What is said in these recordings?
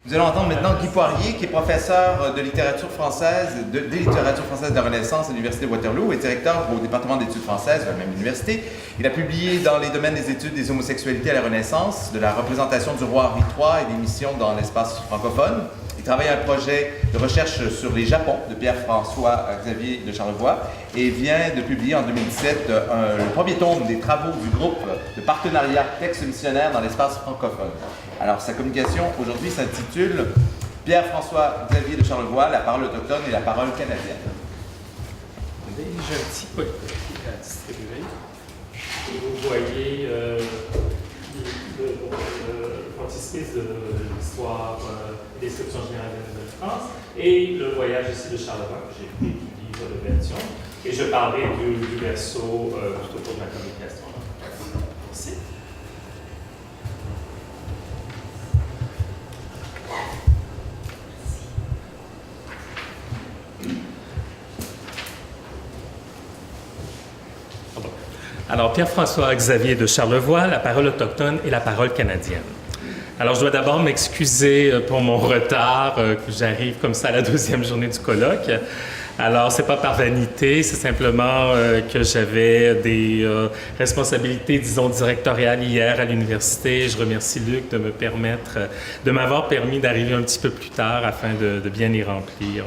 Nous allons entendre maintenant Guy Poirier, qui est professeur de littérature française, des littératures françaises de la Renaissance à l'Université de Waterloo et directeur au département d'études françaises de la même université. Il a publié dans les domaines des études des homosexualités à la Renaissance, de la représentation du roi Henri III et des missions dans l'espace francophone. Il travaille à un projet de recherche sur les Japons de Pierre-François Xavier de Charlevoix et vient de publier en 2017 le premier tome des travaux du groupe de partenariat texte missionnaire dans l'espace francophone. Alors, sa communication aujourd'hui s'intitule Pierre-François Xavier de Charlevoix, la parole autochtone et la parole canadienne. J'ai un petit polycopier à distribuer. Et vous voyez le frontispice de l'histoire, description générale de France, et le voyage ici de Charlevoix, que j'ai étudié sur la version. Et je parlerai du verso tout au cours de ma communication. Merci. Alors, Pierre-François Xavier de Charlevoix, la parole autochtone et la parole canadienne. Alors, je dois d'abord m'excuser pour mon retard, que j'arrive comme ça à la deuxième journée du colloque. Alors, c'est pas par vanité, c'est simplement que j'avais des responsabilités, disons, directoriales hier à l'université. Je remercie Luc de m'avoir permis d'arriver un petit peu plus tard afin de bien y remplir.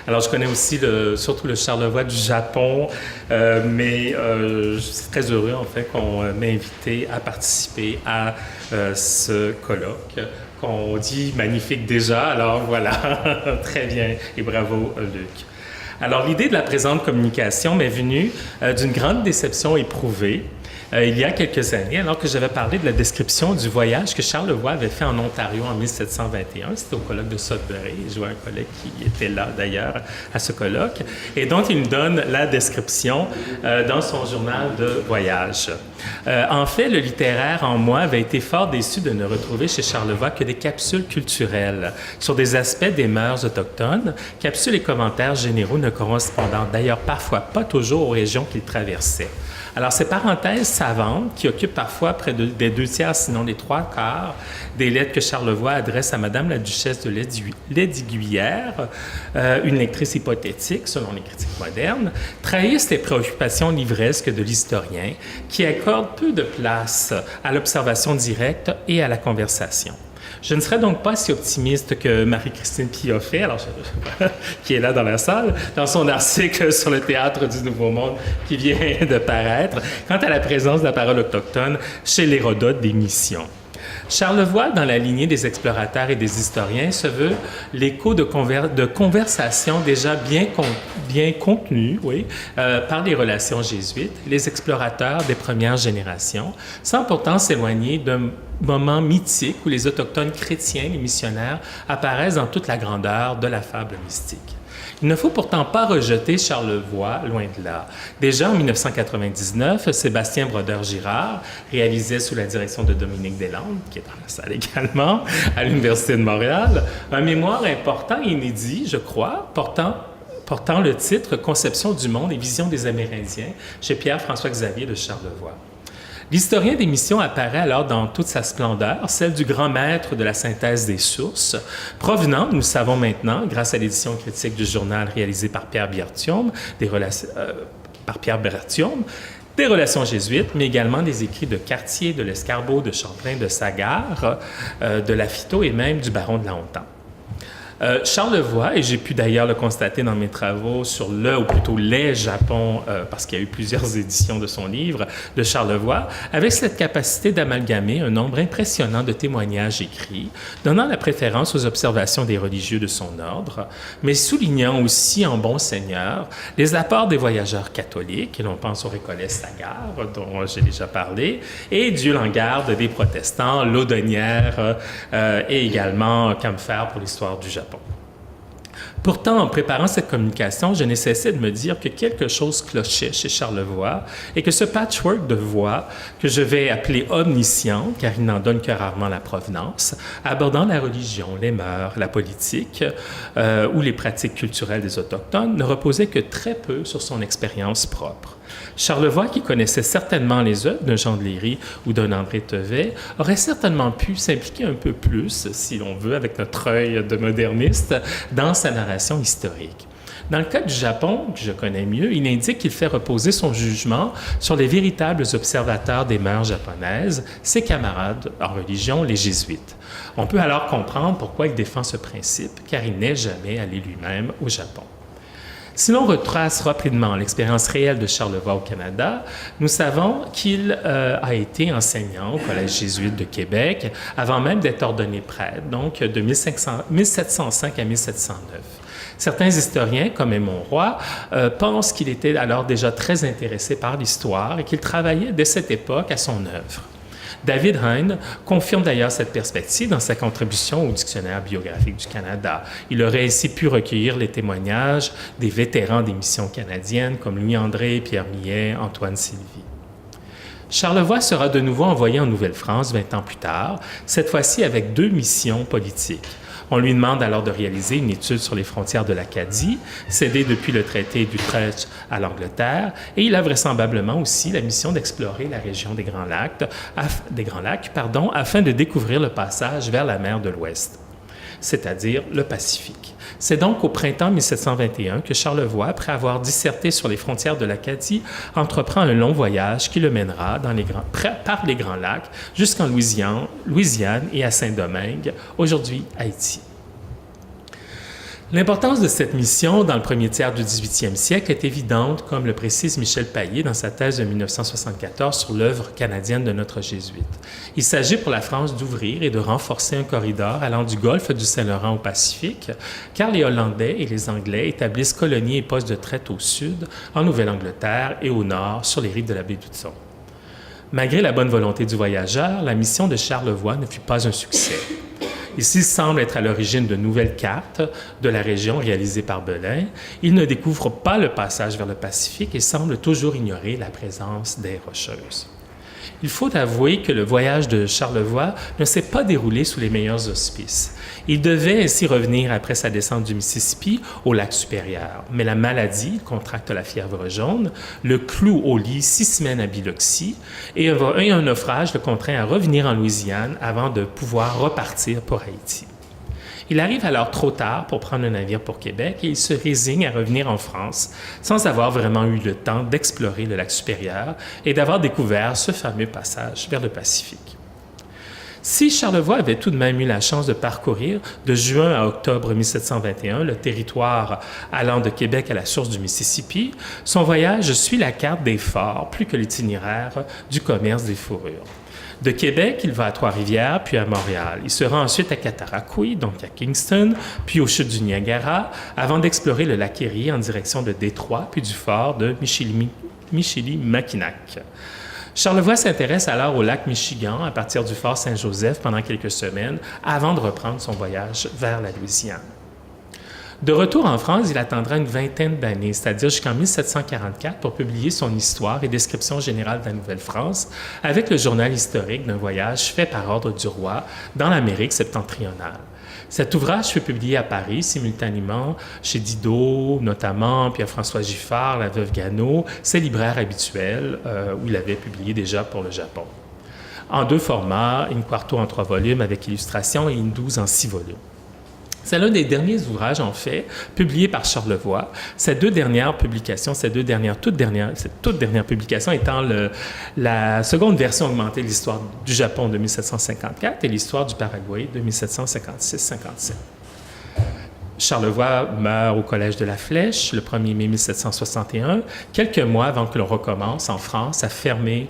Alors, je connais aussi surtout le Charlevoix du Japon, mais je suis très heureux, en fait, qu'on m'ait invité à participer à ce colloque, qu'on dit magnifique déjà. Alors, voilà, très bien et bravo, Luc. Alors, l'idée de la présente communication m'est venue d'une grande déception éprouvée il y a quelques années, alors que j'avais parlé de la description du voyage que Charlevoix avait fait en Ontario en 1721. C'était au colloque de Sudbury. Je vois un collègue qui était là, d'ailleurs, à ce colloque, et dont il me donne la description dans son journal de voyage. En fait, le littéraire en moi avait été fort déçu de ne retrouver chez Charlevoix que des capsules culturelles sur des aspects des mœurs autochtones, capsules et commentaires généraux ne correspondant d'ailleurs parfois pas toujours aux régions qu'il traversait. Alors, ces parenthèses savantes, qui occupent parfois près des 2/3, sinon des 3/4, des lettres que Charlevoix adresse à Madame la Duchesse de Lesdiguières, une lectrice hypothétique, selon les critiques modernes, trahissent les préoccupations livresques de l'historien, qui accorde peu de place à l'observation directe et à la conversation. Je ne serais donc pas si optimiste que Marie-Christine Pioffet, qui est là dans la salle, dans son article sur le théâtre du Nouveau Monde qui vient de paraître, quant à la présence de la parole autochtone chez l'Hérodote des missions. Charlevoix, dans la lignée des explorateurs et des historiens, se veut l'écho de conversations déjà bien contenues par les relations jésuites, les explorateurs des premières générations, sans pourtant s'éloigner d'un moment mythique où les autochtones chrétiens, les missionnaires, apparaissent dans toute la grandeur de la fable mystique. Il ne faut pourtant pas rejeter Charlevoix, loin de là. Déjà en 1999, Sébastien Brodeur-Girard réalisait sous la direction de Dominique Deslandes, qui est dans la salle également, à l'Université de Montréal, un mémoire important et inédit, je crois, portant le titre « Conception du monde et vision des Amérindiens » chez Pierre-François Xavier de Charlevoix. L'historien des missions apparaît alors dans toute sa splendeur, celle du grand maître de la synthèse des sources, provenant, nous le savons maintenant, grâce à l'édition critique du journal réalisée par Pierre Berthiaume, des relations jésuites, mais également des écrits de Cartier, de Lescarbot, de Champlain, de Sagard, de Lafitau et même du baron de la Hontan. Charlevoix, et j'ai pu d'ailleurs le constater dans mes travaux sur ou plutôt les Japon, parce qu'il y a eu plusieurs éditions de son livre, de Charlevoix, avec cette capacité d'amalgamer un nombre impressionnant de témoignages écrits, donnant la préférence aux observations des religieux de son ordre, mais soulignant aussi en bon seigneur les apports des voyageurs catholiques, et l'on pense au Récollet Sagard, dont j'ai déjà parlé, et Dieu l'en garde des protestants, Laudonnière et également Kampfer pour l'histoire du Japon. Pourtant, en préparant cette communication, je n'ai cessé de me dire que quelque chose clochait chez Charlevoix et que ce patchwork de voix, que je vais appeler omniscient, car il n'en donne que rarement la provenance, abordant la religion, les mœurs, la politique ou les pratiques culturelles des Autochtones, ne reposait que très peu sur son expérience propre. Charlevoix, qui connaissait certainement les œuvres d'un Jean de Léry ou d'un André Tevet, aurait certainement pu s'impliquer un peu plus, si l'on veut, avec notre œil de moderniste, dans sa narration historique. Dans le cas du Japon, que je connais mieux, il indique qu'il fait reposer son jugement sur les véritables observateurs des mœurs japonaises, ses camarades en religion, les jésuites. On peut alors comprendre pourquoi il défend ce principe, car il n'est jamais allé lui-même au Japon. Si l'on retrace rapidement l'expérience réelle de Charlevoix au Canada, nous savons qu'il a été enseignant au Collège jésuite de Québec avant même d'être ordonné prêtre, donc de 1705 à 1709. Certains historiens, comme Aymon Roy, pensent qu'il était alors déjà très intéressé par l'histoire et qu'il travaillait dès cette époque à son œuvre. David Hein confirme d'ailleurs cette perspective dans sa contribution au Dictionnaire biographique du Canada. Il aurait ainsi pu recueillir les témoignages des vétérans des missions canadiennes comme Louis-André, Pierre Millet, Antoine Sylvie. Charlevoix sera de nouveau envoyé en Nouvelle-France 20 ans plus tard, cette fois-ci avec 2 missions politiques. On lui demande alors de réaliser une étude sur les frontières de l'Acadie, cédée depuis le traité d'Utrecht à l'Angleterre, et il a vraisemblablement aussi la mission d'explorer la région des Grands Lacs, afin de découvrir le passage vers la mer de l'Ouest, c'est-à-dire le Pacifique. C'est donc au printemps 1721 que Charlevoix, après avoir disserté sur les frontières de l'Acadie, entreprend un long voyage qui le mènera par les Grands Lacs jusqu'en Louisiane et à Saint-Domingue, aujourd'hui Haïti. L'importance de cette mission dans le premier tiers du 18e siècle est évidente, comme le précise Michel Payet dans sa thèse de 1974 sur l'œuvre canadienne de notre jésuite. Il s'agit pour la France d'ouvrir et de renforcer un corridor allant du golfe du Saint-Laurent au Pacifique, car les Hollandais et les Anglais établissent colonies et postes de traite au sud, en Nouvelle-Angleterre et au nord, sur les rives de la baie d'Hudson. Malgré la bonne volonté du voyageur, la mission de Charlevoix ne fut pas un succès. Ici semble être à l'origine de nouvelles cartes de la région réalisées par Belin. Il ne découvre pas le passage vers le Pacifique et semble toujours ignorer la présence des Rocheuses. Il faut avouer que le voyage de Charlevoix ne s'est pas déroulé sous les meilleurs auspices. Il devait ainsi revenir après sa descente du Mississippi au lac supérieur. Mais la maladie, il contracte la fièvre jaune, le cloue au lit 6 semaines à Biloxi et un naufrage le contraint à revenir en Louisiane avant de pouvoir repartir pour Haïti. Il arrive alors trop tard pour prendre un navire pour Québec et il se résigne à revenir en France sans avoir vraiment eu le temps d'explorer le lac supérieur et d'avoir découvert ce fameux passage vers le Pacifique. Si Charlevoix avait tout de même eu la chance de parcourir de juin à octobre 1721 le territoire allant de Québec à la source du Mississippi, son voyage suit la carte des forts plus que l'itinéraire du commerce des fourrures. De Québec, il va à Trois-Rivières, puis à Montréal. Il se rend ensuite à Cataraqui, donc à Kingston, puis aux chutes du Niagara, avant d'explorer le lac Erie en direction de Détroit, puis du fort de Michilimackinac. Charlevoix s'intéresse alors au lac Michigan à partir du fort Saint-Joseph pendant quelques semaines, avant de reprendre son voyage vers la Louisiane. De retour en France, il attendra une vingtaine d'années, c'est-à-dire jusqu'en 1744, pour publier son Histoire et description générale de la Nouvelle-France, avec le journal historique d'un voyage fait par ordre du roi dans l'Amérique septentrionale. Cet ouvrage fut publié à Paris simultanément chez Didot, notamment Pierre-François Giffard, la veuve Gannot, ses libraires habituels, où il avait publié déjà pour le Japon. En 2 formats, une quarto en 3 volumes avec illustrations et une 12 en 6 volumes. C'est l'un des derniers ouvrages, en fait, publiés par Charlevoix. Ces toute dernière publication étant la seconde version augmentée de l'histoire du Japon de 1754 et l'histoire du Paraguay de 1756-57. Charlevoix meurt au Collège de la Flèche le 1er mai 1761, quelques mois avant que l'on commence en France à fermer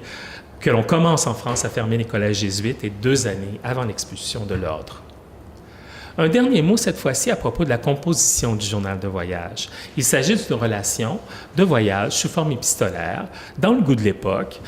les collèges jésuites et 2 années avant l'expulsion de l'ordre. Un dernier mot cette fois-ci à propos de la composition du journal de voyage. Il s'agit d'une relation de voyage sous forme épistolaire, dans le goût de l'époque,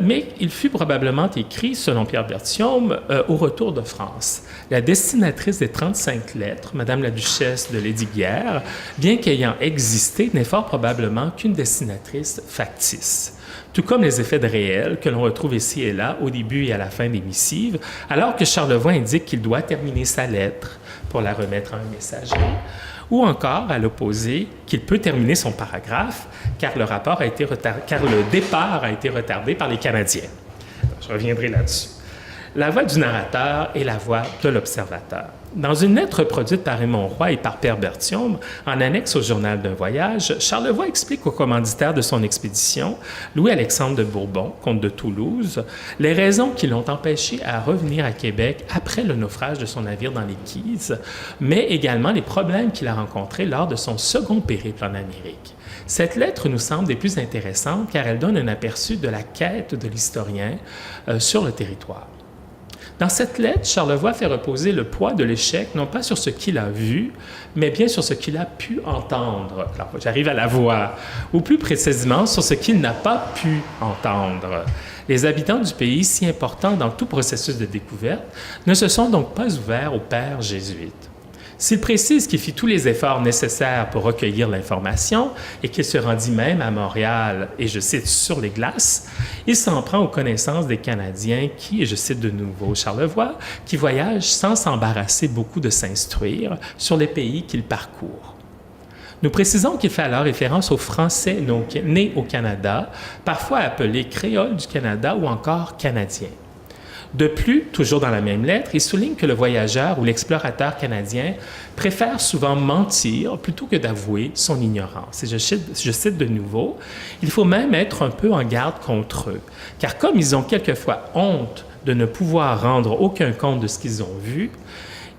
mais il fut probablement écrit, selon Pierre Berthiaume, au retour de France. La destinatrice des 35 lettres, Madame la Duchesse de Lesdiguières, bien qu'ayant existé, n'est fort probablement qu'une destinatrice factice. Tout comme les effets de réel que l'on retrouve ici et là au début et à la fin des missives, alors que Charlevoix indique qu'il doit terminer sa lettre pour la remettre à un messager, ou encore, à l'opposé, qu'il peut terminer son paragraphe car le départ a été retardé par les Canadiens. Je reviendrai là-dessus. La voix du narrateur est la voix de l'observateur. Dans une lettre produite par Raymond Roy et par Père Berthiaume, en annexe au journal d'un voyage, Charlevoix explique au commanditaire de son expédition, Louis-Alexandre de Bourbon, comte de Toulouse, les raisons qui l'ont empêché à revenir à Québec après le naufrage de son navire dans les Keys, mais également les problèmes qu'il a rencontrés lors de son second périple en Amérique. Cette lettre nous semble des plus intéressantes car elle donne un aperçu de la quête de l'historien sur le territoire. Dans cette lettre, Charlevoix fait reposer le poids de l'échec non pas sur ce qu'il a vu, mais bien sur ce qu'il a pu entendre. Alors, j'arrive à la voix, ou plus précisément sur ce qu'il n'a pas pu entendre. Les habitants du pays, si importants dans tout processus de découverte, ne se sont donc pas ouverts aux pères jésuites. S'il précise qu'il fit tous les efforts nécessaires pour recueillir l'information et qu'il se rendit même à Montréal, et je cite, sur les glaces, il s'en prend aux connaissances des Canadiens qui, et je cite de nouveau Charlevoix, qui voyagent sans s'embarrasser beaucoup de s'instruire sur les pays qu'ils parcourent. Nous précisons qu'il fait alors référence aux Français nés au Canada, parfois appelés créoles du Canada ou encore canadiens. De plus, toujours dans la même lettre, il souligne que le voyageur ou l'explorateur canadien préfère souvent mentir plutôt que d'avouer son ignorance. Et je cite de nouveau, « Il faut même être un peu en garde contre eux, car comme ils ont quelquefois honte de ne pouvoir rendre aucun compte de ce qu'ils ont vu,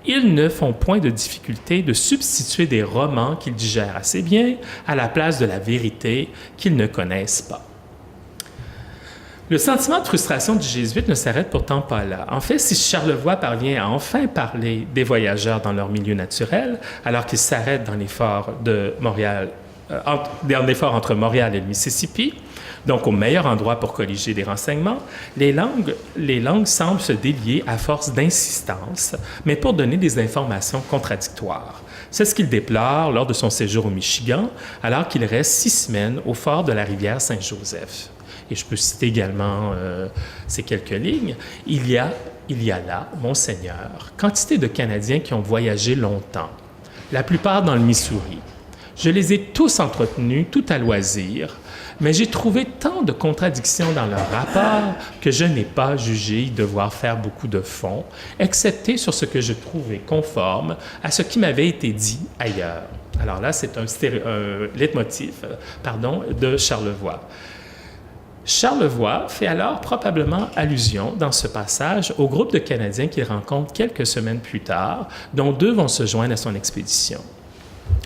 ils ne font point de difficulté de substituer des romans qu'ils digèrent assez bien à la place de la vérité qu'ils ne connaissent pas. » Le sentiment de frustration du jésuite ne s'arrête pourtant pas là. En fait, si Charlevoix parvient à enfin parler des voyageurs dans leur milieu naturel, alors qu'il s'arrête dans l'effort de Montréal, entre Montréal et le Mississippi, donc au meilleur endroit pour colliger des renseignements, les langues semblent se délier à force d'insistance, mais pour donner des informations contradictoires. C'est ce qu'il déplore lors de son séjour au Michigan, alors qu'il reste 6 semaines au fort de la rivière Saint-Joseph. Et je peux citer également ces quelques lignes. Il y a là, Monseigneur, quantité de Canadiens qui ont voyagé longtemps, la plupart dans le Missouri. Je les ai tous entretenus, tout à loisir, mais j'ai trouvé tant de contradictions dans leur rapport que je n'ai pas jugé devoir faire beaucoup de fond, excepté sur ce que je trouvais conforme à ce qui m'avait été dit ailleurs. Alors là, c'est un leitmotiv de Charlevoix. Charlevoix fait alors probablement allusion dans ce passage au groupe de Canadiens qu'il rencontre quelques semaines plus tard, dont 2 vont se joindre à son expédition.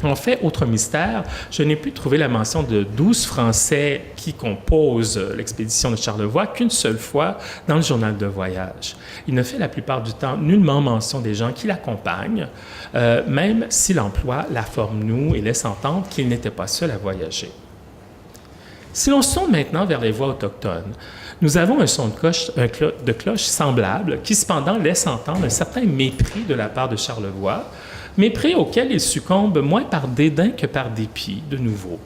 En fait, autre mystère, je n'ai pu trouver la mention de 12 Français qui composent l'expédition de Charlevoix qu'une seule fois dans le journal de voyage. Il ne fait la plupart du temps nullement mention des gens qui l'accompagnent, même s'il emploie la forme « nous » et laisse entendre qu'il n'était pas seul à voyager. Si l'on se tourne maintenant vers les voix autochtones, nous avons un son de cloche semblable qui cependant laisse entendre un certain mépris de la part de Charlevoix, mépris auquel il succombe moins par dédain que par dépit, de nouveau.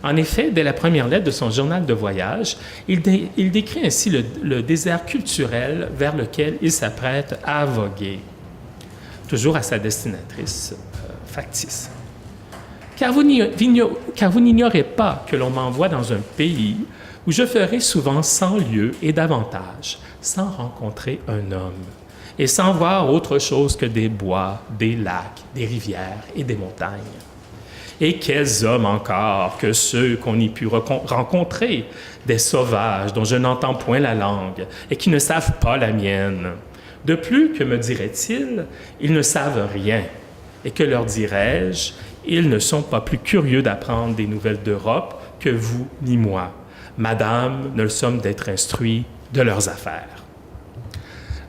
En effet, dès la première lettre de son journal de voyage, il décrit ainsi le désert culturel vers lequel il s'apprête à voguer, toujours à sa destinatrice factice. Car vous n'ignorez pas que l'on m'envoie dans un pays où je ferai souvent 100 lieues et davantage, sans rencontrer un homme, et sans voir autre chose que des bois, des lacs, des rivières et des montagnes. Et quels hommes encore que ceux qu'on y pu rencontrer, des sauvages dont je n'entends point la langue et qui ne savent pas la mienne. De plus, que me diraient-ils, ils ne savent rien, et que leur dirais-je, ils ne sont pas plus curieux d'apprendre des nouvelles d'Europe que vous ni moi. Madame, ne le sommes d'être instruits de leurs affaires.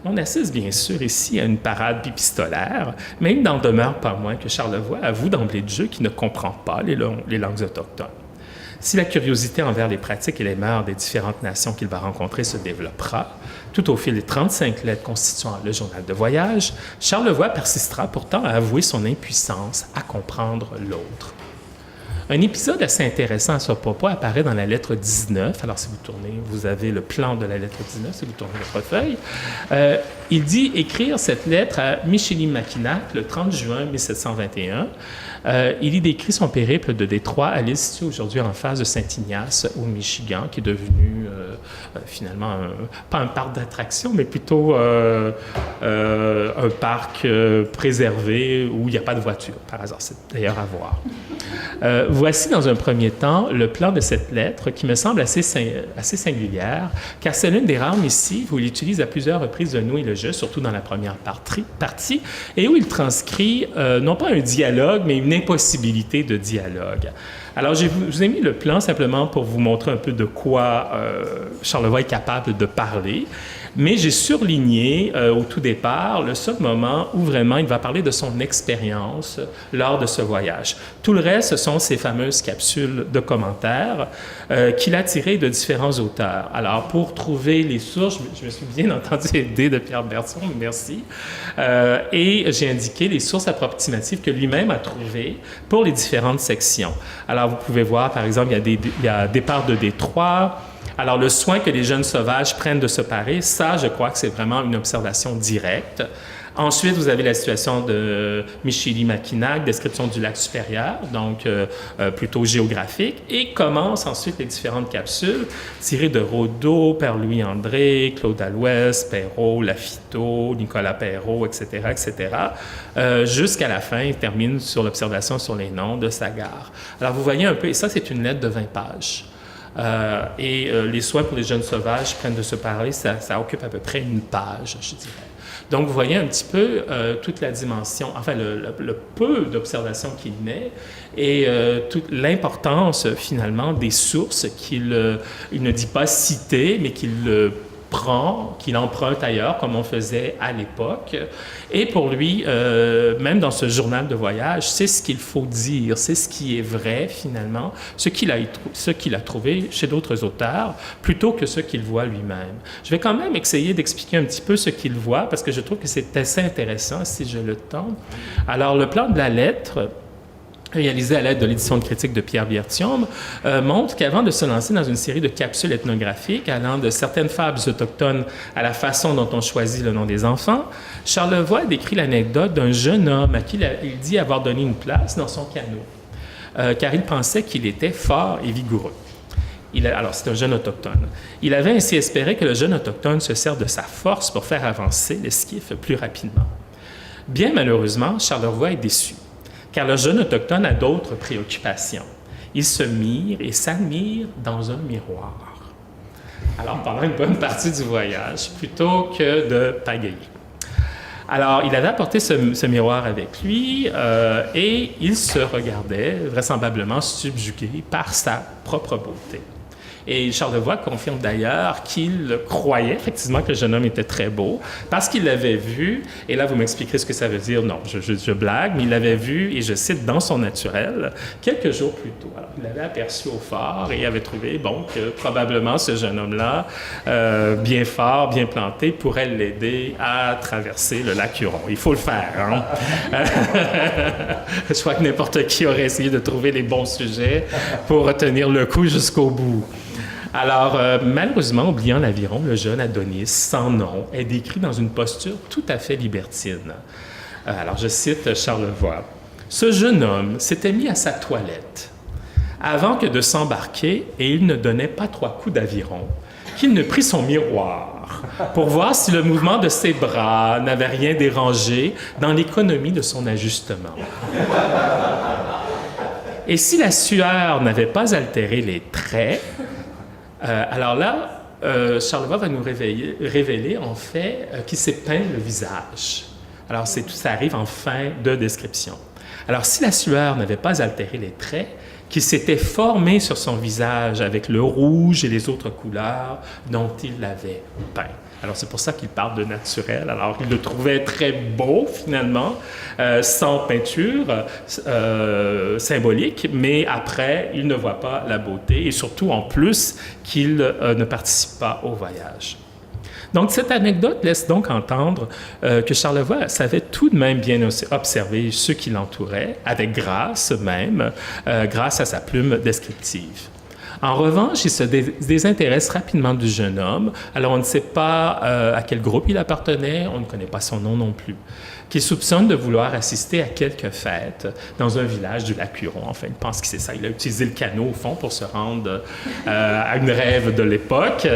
On assiste bien sûr ici à une parade épistolaire, mais il n'en demeure pas moins que Charlevoix avoue d'emblée de jeu qu'il ne comprend pas les langues autochtones. Si la curiosité envers les pratiques et les mœurs des différentes nations qu'il va rencontrer se développera, tout au fil des 35 lettres constituant le journal de voyage, Charlevoix persistera pourtant à avouer son impuissance à comprendre l'autre. Un épisode assez intéressant à ce propos apparaît dans la lettre 19. Alors, si vous tournez, vous avez le plan de la lettre 19, si vous tournez votre feuille. Il dit écrire cette lettre à Michilimackinac le 30 juin 1721. Il y décrit son périple de Détroit à l'île située aujourd'hui en face de Saint-Ignace, au Michigan, qui est devenu finalement pas un parc d'attractions, mais plutôt un parc préservé où il n'y a pas de voiture, par hasard. C'est d'ailleurs à voir. Voici dans un premier temps le plan de cette lettre qui me semble assez singulière, car c'est l'une des rares missives où il utilise à plusieurs reprises le nous et le je, surtout dans la première partie, et où il transcrit non pas un dialogue, mais une impossibilité de dialogue. Alors, je vous ai mis le plan simplement pour vous montrer un peu de quoi Charlevoix est capable de parler. Mais j'ai surligné au tout départ le seul moment où vraiment il va parler de son expérience lors de ce voyage. Tout le reste, ce sont ces fameuses capsules de commentaires qu'il a tirées de différents auteurs. Alors, pour trouver les sources, je me suis bien entendu aidé de Pierre Berton, merci, et j'ai indiqué les sources approximatives que lui-même a trouvées pour les différentes sections. Alors, vous pouvez voir, par exemple, il y a départ de Détroit. Alors, le soin que les jeunes sauvages prennent de se parer, ça, je crois que c'est vraiment une observation directe. Ensuite, vous avez la situation de Michilimackinac, description du lac supérieur, donc plutôt géographique, et commencent ensuite les différentes capsules tirées de Rodot, Père Louis-André, Claude Alouest, Perrault, Lafitteau, Nicolas Perrault, etc., jusqu'à la fin, il termine sur l'observation sur les noms de Sagard. Alors, vous voyez un peu, et ça, c'est une lettre de 20 pages. Les soins pour les jeunes sauvages prennent de se parler, ça occupe à peu près une page, je dirais. Donc, vous voyez un petit peu toute la dimension, enfin, le peu d'observations qu'il met et toute l'importance, finalement, des sources qu'il ne dit pas citer, mais qu'il prend, qu'il emprunte ailleurs, comme on faisait à l'époque. Et pour lui, même dans ce journal de voyage, c'est ce qu'il faut dire, c'est ce qui est vrai, finalement, ce qu'il a trouvé chez d'autres auteurs, plutôt que ce qu'il voit lui-même. Je vais quand même essayer d'expliquer un petit peu ce qu'il voit, parce que je trouve que c'est assez intéressant, si j'ai le temps. Alors, le plan de la lettre, réalisé à l'aide de l'édition de critique de Pierre Bertium, montre qu'avant de se lancer dans une série de capsules ethnographiques allant de certaines fables autochtones à la façon dont on choisit le nom des enfants, Charlevoix décrit l'anecdote d'un jeune homme à qui il dit avoir donné une place dans son canot, car il pensait qu'il était fort et vigoureux. Alors, c'est un jeune autochtone. Il avait ainsi espéré que le jeune autochtone se serve de sa force pour faire avancer l'esquif plus rapidement. Bien malheureusement, Charlevoix est déçu, car le jeune autochtone a d'autres préoccupations. Il se mire et s'admire dans un miroir. Alors, pendant une bonne partie du voyage, plutôt que de pagayer. Alors, il avait apporté ce miroir avec lui et il se regardait vraisemblablement subjugué par sa propre beauté. Et Charlevoix confirme d'ailleurs qu'il croyait effectivement que le jeune homme était très beau parce qu'il l'avait vu, et là vous m'expliquerez ce que ça veut dire, non, je blague, mais il l'avait vu, et je cite, dans son naturel, quelques jours plus tôt. Alors, il l'avait aperçu au phare et avait trouvé, bon, que probablement ce jeune homme-là, bien fort, bien planté, pourrait l'aider à traverser le lac Huron. Il faut le faire, hein? Je crois que n'importe qui aurait essayé de trouver les bons sujets pour retenir le coup jusqu'au bout. Alors, malheureusement, oubliant l'aviron, le jeune Adonis, sans nom, est décrit dans une posture tout à fait libertine. Alors, je cite Charlevoix. « Ce jeune homme s'était mis à sa toilette avant que de s'embarquer, et il ne donnait pas 3 coups d'aviron, qu'il ne prit son miroir pour voir si le mouvement de ses bras n'avait rien dérangé dans l'économie de son ajustement. Et si la sueur n'avait pas altéré les traits, alors là, Charlevoix va nous révéler en fait qu'il s'est peint le visage. Alors, ça arrive en fin de description. Alors, si la sueur n'avait pas altéré les traits, qu'il s'était formé sur son visage avec le rouge et les autres couleurs dont il l'avait peint. Alors, c'est pour ça qu'il parle de naturel. Alors, il le trouvait très beau, finalement, sans peinture symbolique, mais après, il ne voit pas la beauté, et surtout, en plus, qu'il ne participe pas au voyage. Donc, cette anecdote laisse donc entendre que Charlevoix savait tout de même bien observer ceux qui l'entouraient, avec grâce même, grâce à sa plume descriptive. En revanche, il se désintéresse rapidement du jeune homme. Alors, on ne sait pas à quel groupe il appartenait, on ne connaît pas son nom non plus, qu'il soupçonne de vouloir assister à quelques fêtes dans un village du lac Huron. Enfin, il pense que c'est ça. Il a utilisé le canot, au fond, pour se rendre à une rêve de l'époque.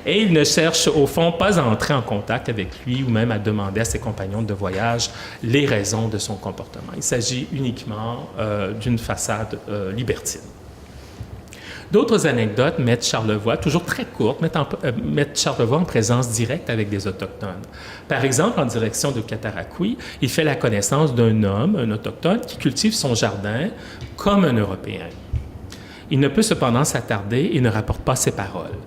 Et il ne cherche, au fond, pas à entrer en contact avec lui ou même à demander à ses compagnons de voyage les raisons de son comportement. Il s'agit uniquement d'une façade libertine. D'autres anecdotes mettent Charlevoix, toujours très courtes, mettent Charlevoix en présence directe avec des Autochtones. Par exemple, en direction de Cataraqui, il fait la connaissance d'un homme, un Autochtone, qui cultive son jardin comme un Européen. Il ne peut cependant s'attarder et ne rapporte pas ses paroles.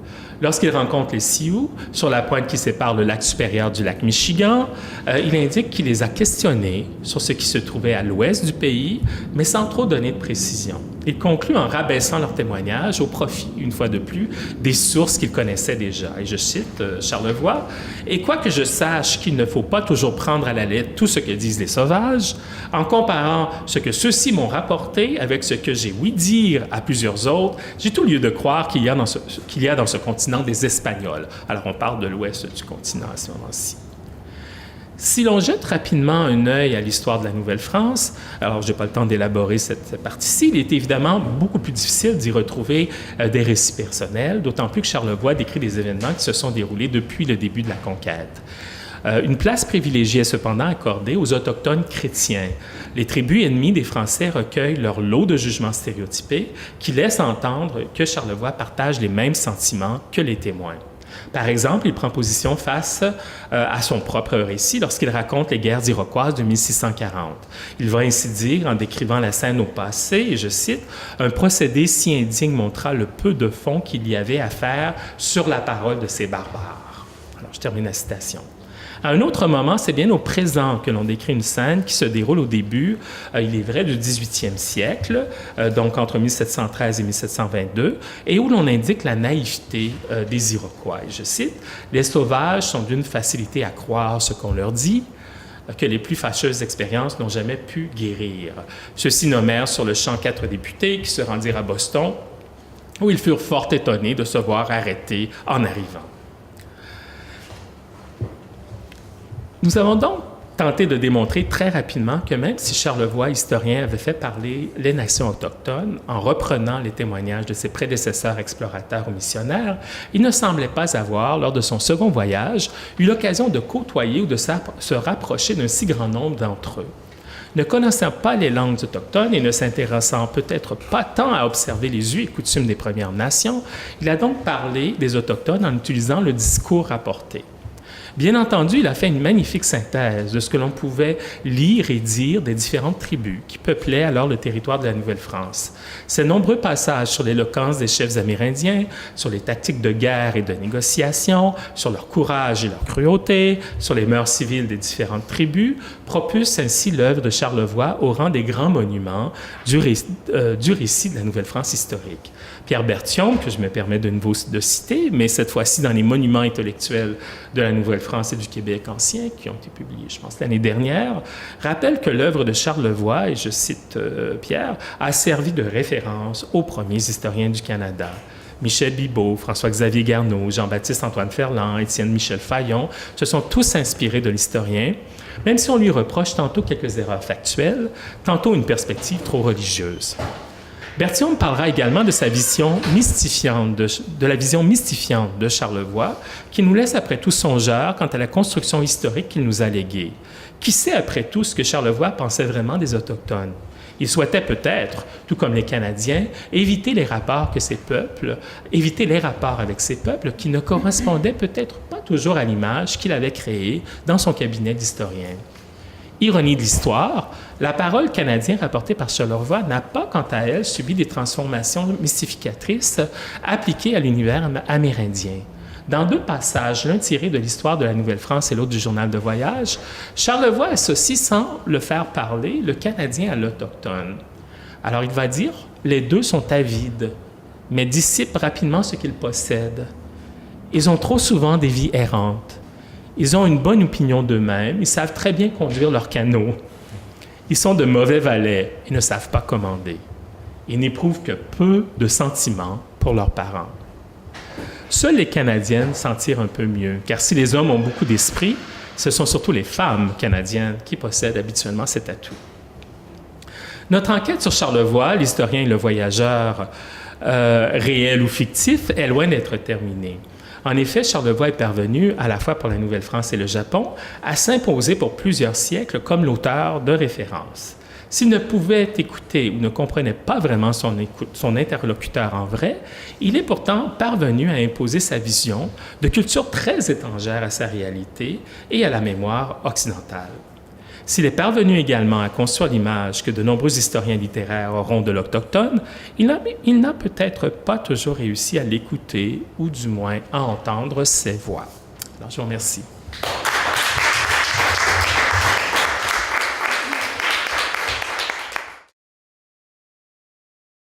Lorsqu'il rencontre les Sioux, sur la pointe qui sépare le lac supérieur du lac Michigan, il indique qu'il les a questionnés sur ce qui se trouvait à l'ouest du pays, mais sans trop donner de précision. Il conclut en rabaissant leur témoignage au profit, une fois de plus, des sources qu'il connaissait déjà. Et je cite Charlevoix, « Et quoique je sache qu'il ne faut pas toujours prendre à la lettre tout ce que disent les sauvages, en comparant ce que ceux-ci m'ont rapporté avec ce que j'ai ouï dire à plusieurs autres, j'ai tout lieu de croire qu'il y a dans ce continent des Espagnols. » Alors, on parle de l'ouest du continent à ce moment-ci. Si l'on jette rapidement un œil à l'histoire de la Nouvelle-France, alors je n'ai pas le temps d'élaborer cette partie-ci, il est évidemment beaucoup plus difficile d'y retrouver des récits personnels, d'autant plus que Charlevoix décrit des événements qui se sont déroulés depuis le début de la conquête. Une place privilégiée est cependant accordée aux Autochtones chrétiens. Les tribus ennemies des Français recueillent leur lot de jugements stéréotypés qui laissent entendre que Charlevoix partage les mêmes sentiments que les témoins. Par exemple, il prend position face à son propre récit lorsqu'il raconte les guerres iroquoises de 1640. Il va ainsi dire, en décrivant la scène au passé, et je cite, « Un procédé si indigne montra le peu de fond qu'il y avait à faire sur la parole de ces barbares. » Alors, je termine la citation. À un autre moment, c'est bien au présent que l'on décrit une scène qui se déroule au début, il est vrai, du 18e siècle, donc entre 1713 et 1722, et où l'on indique la naïveté des Iroquois. Je cite, « Les sauvages sont d'une facilité à croire ce qu'on leur dit, que les plus fâcheuses expériences n'ont jamais pu guérir. Ceux-ci nommèrent sur le champ 4 députés qui se rendirent à Boston, où ils furent fort étonnés de se voir arrêtés en arrivant. » Nous avons donc tenté de démontrer très rapidement que même si Charlevoix, historien, avait fait parler les nations autochtones en reprenant les témoignages de ses prédécesseurs explorateurs ou missionnaires, il ne semblait pas avoir, lors de son second voyage, eu l'occasion de côtoyer ou de se rapprocher d'un si grand nombre d'entre eux. Ne connaissant pas les langues autochtones et ne s'intéressant peut-être pas tant à observer les us et coutumes des Premières Nations, il a donc parlé des Autochtones en utilisant le discours rapporté. Bien entendu, il a fait une magnifique synthèse de ce que l'on pouvait lire et dire des différentes tribus qui peuplaient alors le territoire de la Nouvelle-France. Ces nombreux passages sur l'éloquence des chefs amérindiens, sur les tactiques de guerre et de négociation, sur leur courage et leur cruauté, sur les mœurs civiles des différentes tribus, propulsent ainsi l'œuvre de Charlevoix au rang des grands monuments du récit de la Nouvelle-France historique. Pierre Berthiaume, que je me permets de nouveau de citer, mais cette fois-ci dans les monuments intellectuels de la Nouvelle-France et du Québec ancien, qui ont été publiés, je pense, l'année dernière, rappelle que l'œuvre de Charlevoix, et je cite Pierre, a servi de référence aux premiers historiens du Canada. Michel Bibeau, François-Xavier Garneau, Jean-Baptiste Antoine Ferland, Étienne Michel Fayon se sont tous inspirés de l'historien, même si on lui reproche tantôt quelques erreurs factuelles, tantôt une perspective trop religieuse. Berthiaume parlera également de sa vision mystifiante, de la vision mystifiante de Charlevoix, qui nous laisse après tout songeur quant à la construction historique qu'il nous a léguée. Qui sait après tout ce que Charlevoix pensait vraiment des Autochtones? Il souhaitait peut-être, tout comme les Canadiens, éviter les rapports avec ces peuples qui ne correspondaient peut-être pas toujours à l'image qu'il avait créée dans son cabinet d'historien. Ironie de l'histoire, la parole canadienne rapportée par Charlevoix n'a pas, quant à elle, subi des transformations mystificatrices appliquées à l'univers amérindien. Dans deux passages, l'un tiré de l'histoire de la Nouvelle-France et l'autre du journal de voyage, Charlevoix associe, sans le faire parler, le Canadien à l'Autochtone. Alors il va dire « les deux sont avides, mais dissipent rapidement ce qu'ils possèdent. Ils ont trop souvent des vies errantes. Ils ont une bonne opinion d'eux-mêmes, ils savent très bien conduire leur canot. Ils sont de mauvais valets et ne savent pas commander. Ils n'éprouvent que peu de sentiments pour leurs parents. Seules les Canadiennes s'en tirent un peu mieux, car si les hommes ont beaucoup d'esprit, ce sont surtout les femmes canadiennes qui possèdent habituellement cet atout. Notre enquête sur Charlevoix, l'historien et le voyageur réel ou fictif, est loin d'être terminée. En effet, Charlevoix est parvenu, à la fois pour la Nouvelle-France et le Japon, à s'imposer pour plusieurs siècles comme l'auteur de référence. S'il ne pouvait écouter ou ne comprenait pas vraiment son interlocuteur en vrai, il est pourtant parvenu à imposer sa vision de culture très étrangère à sa réalité et à la mémoire occidentale. S'il est parvenu également à construire l'image que de nombreux historiens littéraires auront de l'autochtone, il n'a peut-être pas toujours réussi à l'écouter ou du moins à entendre ses voix. Alors, je vous remercie.